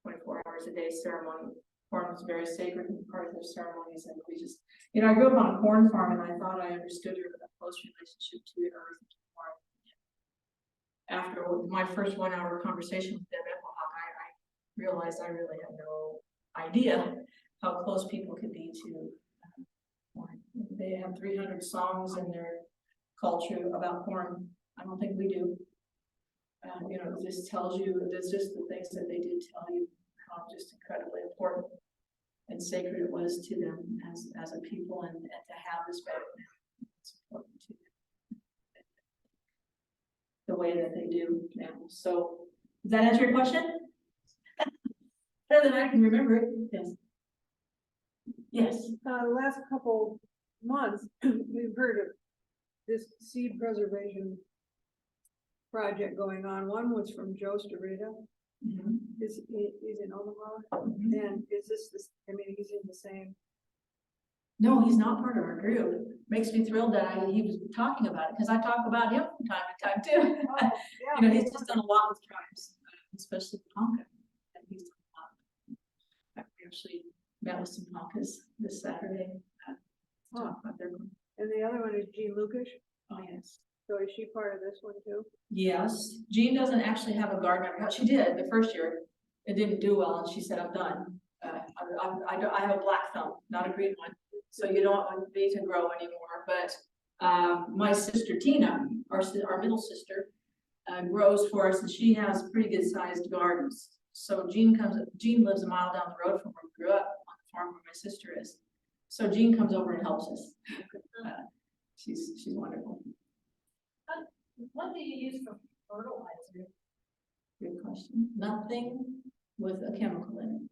H: 24 hours a day ceremony. Corn was very sacred and part of their ceremonies, and we just, you know, I grew up on a corn farm, and I thought I understood a close relationship to the earth and to the farm. After my first 1-hour conversation with Deb Ecclehawk, I realized I really had no idea how close people could be to corn. They have 300 songs in their culture about corn. I don't think we do. You know, this tells you, it's just the things that they did tell you how just incredibly important and sacred it was to them as a people, and to have this back now. It's important to them. The way that they do now. So, does that answer your question? Better than I can remember it. Yes. Yes.
M: The last couple months, we've heard of this seed preservation project going on. One was from Joe Starita. He's in Omaha. And is this, I mean, he's in the same.
H: No, he's not part of our group. Makes me thrilled that he was talking about it, because I talk about him from time to time too.
M: Oh, yeah.
H: You know, he's just done a lot with tribes, especially Ponca. And he's done a lot. We actually met with some Poncas this Saturday to talk about their.
M: And the other one is Jean Lukish.
H: Oh, yes.
M: So is she part of this one too?
H: Yes. Jean doesn't actually have a garden. She did the first year. It didn't do well, and she said, "I'm done. I have a black thumb, not a green one, so you don't want me to grow anymore." But my sister Tina, our middle sister, grows for us, and she has pretty good sized gardens. So Jean lives a mile down the road from where we grew up, on the farm where my sister is. So Jean comes over and helps us. She's wonderful.
J: What do you use for fertilizer?
H: Good question. Nothing with a chemical in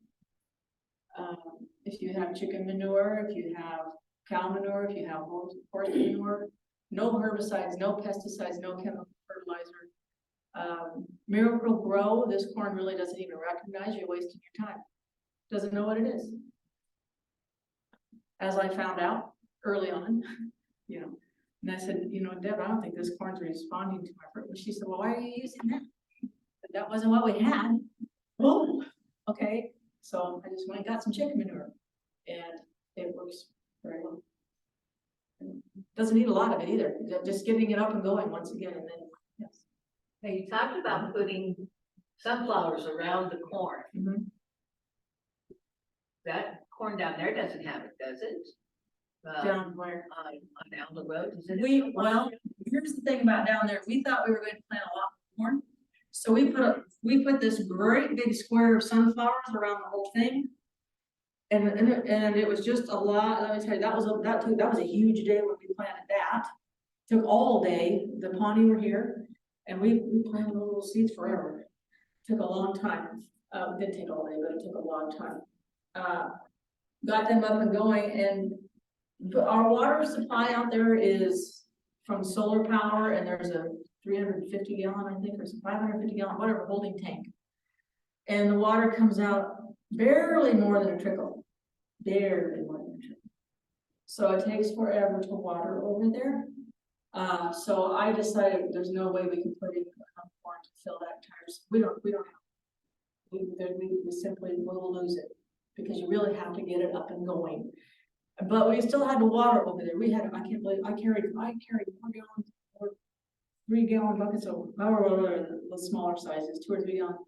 H: it. If you have chicken manure, if you have cow manure, if you have horse manure, no herbicides, no pesticides, no chemical fertilizer. Miracle Grow, this corn really doesn't even recognize you're wasting your time. Doesn't know what it is. As I found out early on, you know, and I said, you know, Deb, I don't think this corn's responding to my fertilizer. She said, well, why are you using that? But that wasn't what we had. Oh, okay. So I just went and got some chicken manure, and it works very well. Doesn't need a lot of it either. Just getting it up and going once again, and then yes.
A: Now, you talked about putting sunflowers around the corn.
H: Mhm.
A: That corn down there doesn't have it, does it?
H: Down where?
A: Down the road, does it?
H: Well, here's the thing about down there, we thought we were going to plant a lot of corn. So we put this great big square of sunflowers around the whole thing. And it was just a lot, let me tell you, that was a huge day when we planted that. Took all day, the Pawnee were here, and we planted those little seeds forever. Took a long time, didn't take all day, but it took a long time. Got them up and going, and our water supply out there is from solar power, and there's a 350 gallon, I think, or some 550 gallon, whatever, holding tank. And the water comes out barely more than a trickle, barely more than a trickle. So it takes forever to water over there. So I decided there's no way we can put in enough corn to fill that tires. We don't have. We simply will lose it because you really have to get it up and going. But we still had to water over there. We had, I can't believe, I carried 4 gallons or 3 gallon buckets of, the smaller sizes, 2 or 3 gallons,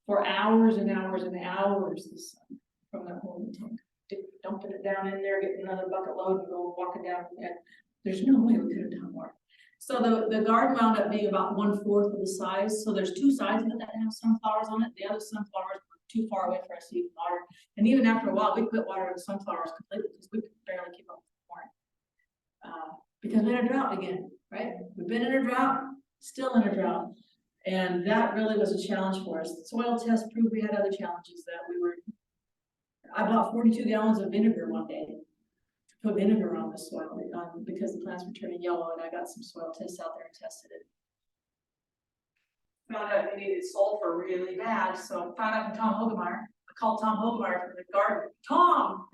H: for hours and hours and hours this summer from that holding tank. Dumping it down in there, getting another bucket load and go walking down. And there's no way we could have done more. So the garden wound up being about 1/4 of the size. So there's 2 sides of it that have sunflowers on it. The other sunflowers were too far away for us to even water. And even after a while, we quit watering the sunflowers completely because we could barely keep up with the corn. Because we're in a drought again, right? We've been in a drought, still in a drought. And that really was a challenge for us. The soil test proved we had other challenges that I bought 42 gallons of vinegar one day to put vinegar on the soil because the plants were turning yellow, and I got some soil tests out there and tested it. Found out we needed sulfur really bad, so I found out from Tom Hogemeyer. I called Tom Hogemeyer from the garden. Tom,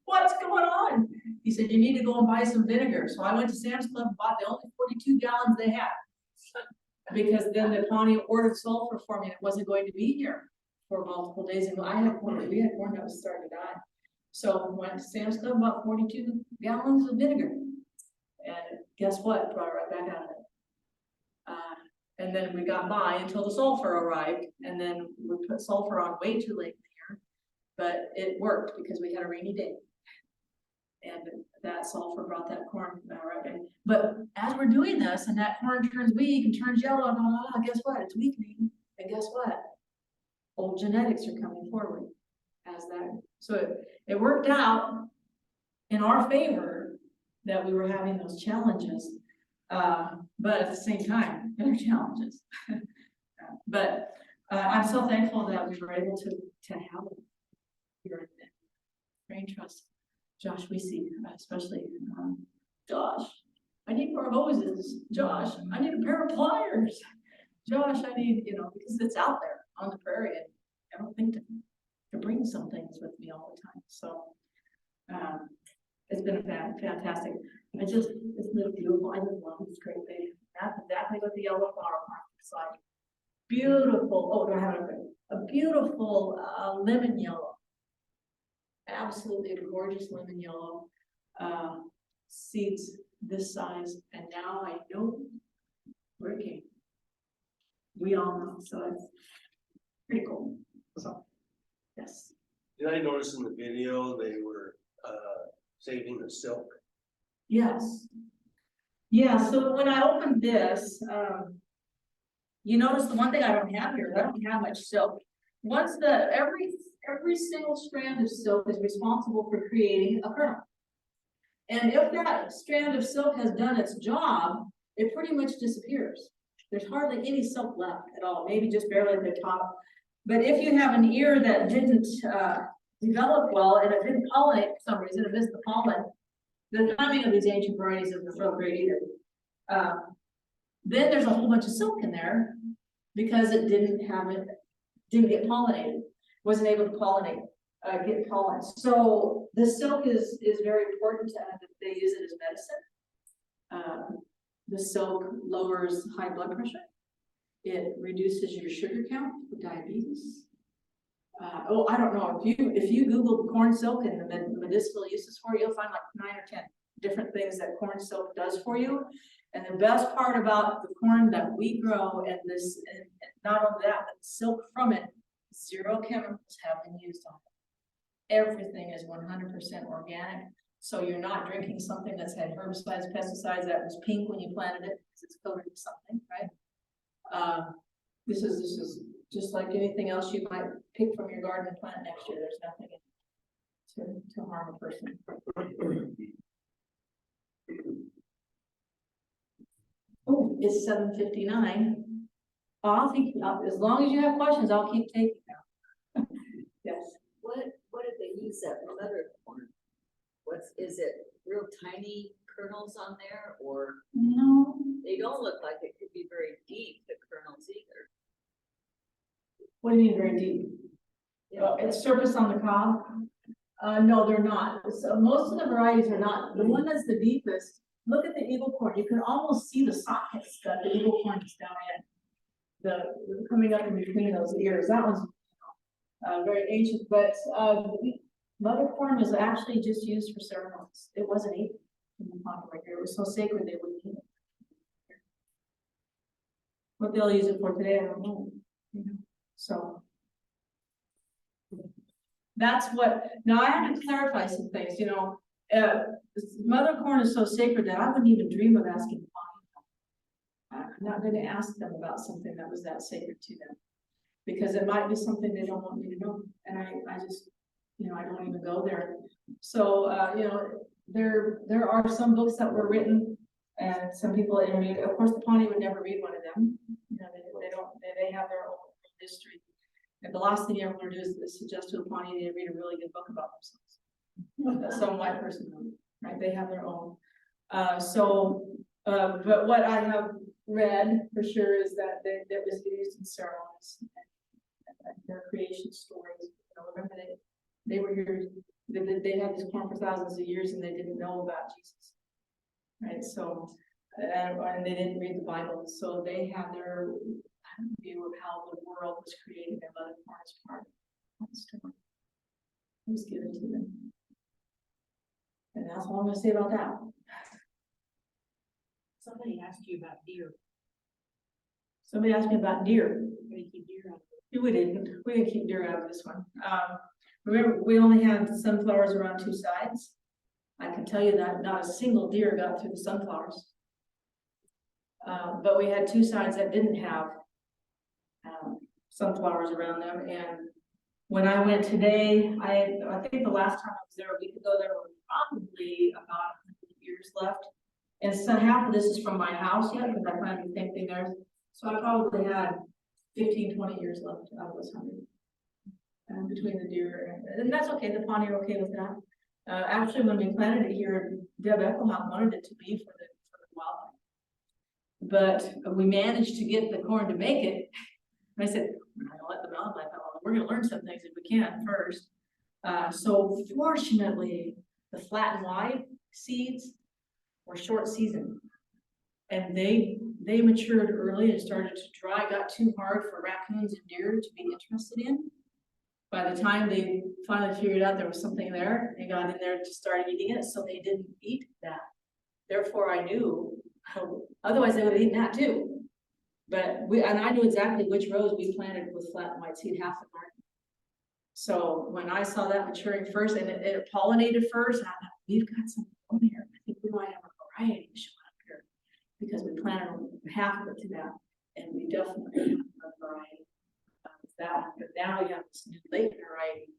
H: what's going on? He said, you need to go and buy some vinegar. So I went to Sam's Club and bought the only 42 gallons they had. Because then the Pawnee ordered sulfur for me, and it wasn't going to be here for multiple days. And we had corn that was starting to die. So I went to Sam's Club, bought 42 gallons of vinegar. And guess what? Brought it right back out of it. And then we got by until the sulfur arrived. And then we put sulfur on way too late in the year. But it worked because we had a rainy day. And that sulfur brought that corn right in. But as we're doing this, and that corn turns weak and turns yellow, and guess what? It's weakening. And guess what? Old genetics are coming forward as that. So it worked out in our favor that we were having those challenges. But at the same time, there are challenges. But I'm so thankful that we were able to have it here in Grain Trust. Josh, we see, especially Josh, I need more hoses. Josh, I need a pair of pliers. Josh, I need, because it's out there on the prairie, and I don't think to bring some things with me all the time. So it's been fantastic. It's been beautiful. I just love this great thing. That's exactly what the yellow flower looks like. Beautiful. Oh, do I have a beautiful lemon yellow? Absolutely gorgeous lemon yellow seeds this size, and now I know where it came. We all know, so it's pretty cool. So, yes.
L: Did I notice in the video they were saving the silk?
H: Yes. Yeah, so when I opened this, you notice the one thing I don't have here, I don't have much silk. Once every single strand of silk is responsible for creating a kernel. And if that strand of silk has done its job, it pretty much disappears. There's hardly any silk left at all, maybe just barely at the top. But if you have an ear that didn't develop well and it didn't pollinate for some reason, it missed the pollen, the timing of these ancient varieties isn't real great either. Then there's a whole bunch of silk in there because it didn't get pollinated, wasn't able to pollinate, get pollen. So the silk is very important. They use it as medicine. The silk lowers high blood pressure. It reduces your sugar count with diabetes. I don't know if you Google corn silk and the medicinal uses for it, you'll find like 9 or 10 different things that corn silk does for you. And the best part about the corn that we grow and this, and not only that, but the silk from it, 0 chemicals have been used on it. Everything is 100% organic. So you're not drinking something that's had herbicides, pesticides, that was pink when you planted it, because it's coated with something, right? This is just like anything else you might pick from your garden and plant next year. There's nothing in it to harm a person. Oh, it's 7:59. I'll think, as long as you have questions, I'll keep taking them. Yes.
A: What did they use that mother corn? Is it real tiny kernels on there, or?
H: No.
A: They don't look like it could be very deep, the kernels either.
H: What do you mean very deep? It's surface on the cob? No, they're not. So most of the varieties are not. The one that's the deepest, look at the eagle corn. You can almost see the sockets that the eagle corn is down in. The coming up in between those ears. That one's very ancient, but mother corn was actually just used for ceremonies. It wasn't eaten in the Pawnee right here. It was so sacred they wouldn't eat it. What they'll use it for today, I don't know. So that's what. Now I have to clarify some things. You know, mother corn is so sacred that I wouldn't even dream of asking Pawnee. I'm not going to ask them about something that was that sacred to them, because it might be something they don't want me to know, and I just, you know, I don't even go there. So you know, there are some books that were written, and some people interviewed. Of course, the Pawnee would never read one of them. You know, they have their own history. And the last thing you ever want to do is suggest to a Pawnee they read a really good book about themselves. Some white person wrote, right? They have their own. But what I have read for sure is that that was used in ceremonies and their creation stories. You know, remember they were here. They had this corn for thousands of years, and they didn't know about Jesus, right? So, and they didn't read the Bible, so they have their view of how the world was created and mother corn is part of the story. It was given to them. And that's all I'm gonna say about that.
J: Somebody asked you about deer.
H: Somebody asked me about deer.
J: We keep deer out of
H: We didn't keep deer out of this one. Remember, we only had sunflowers around 2 sides. I can tell you that not a single deer got through the sunflowers. But we had 2 sides that didn't have sunflowers around them. And when I went today, I think the last time I was there a week ago, there were probably about 100 ears left. And so half of this is from my house yet, because I planted the same thing there. So I probably had 15, 20 years left out of those 100. Between the deer, and that's okay. The Pawnee are okay with that. Actually, when we planted it here, Deb Eckelhop wanted it to be for the wildlife, but we managed to get the corn to make it. And I said, we're not gonna let the wildlife out. We're gonna learn some things if we can first. So fortunately, the flat and wide seeds were short season, and they matured early and started to dry. Got too hard for raccoons and deer to be interested in. By the time they finally figured out there was something there, they got in there to start eating it, so they didn't eat that. Therefore, I knew, otherwise they would have eaten that too. But I knew exactly which rows we planted with flat and white seed, half the garden. So when I saw that maturing first, and it pollinated first, I thought, we've got something on here. I think we might have a variety showing up here, because we planted half of it to that, and we definitely have a variety. That, but now we have this new late variety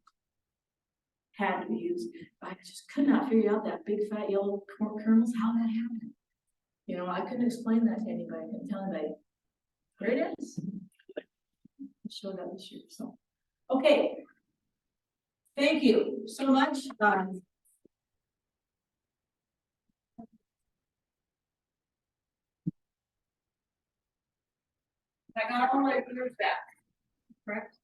H: had to be used. I just could not figure out that big fat yellow kernels, how that happened. You know, I couldn't explain that to anybody. I couldn't tell anybody. Here it is. It showed up this year. So, okay. Thank you so much. I got all my ears back. Correct?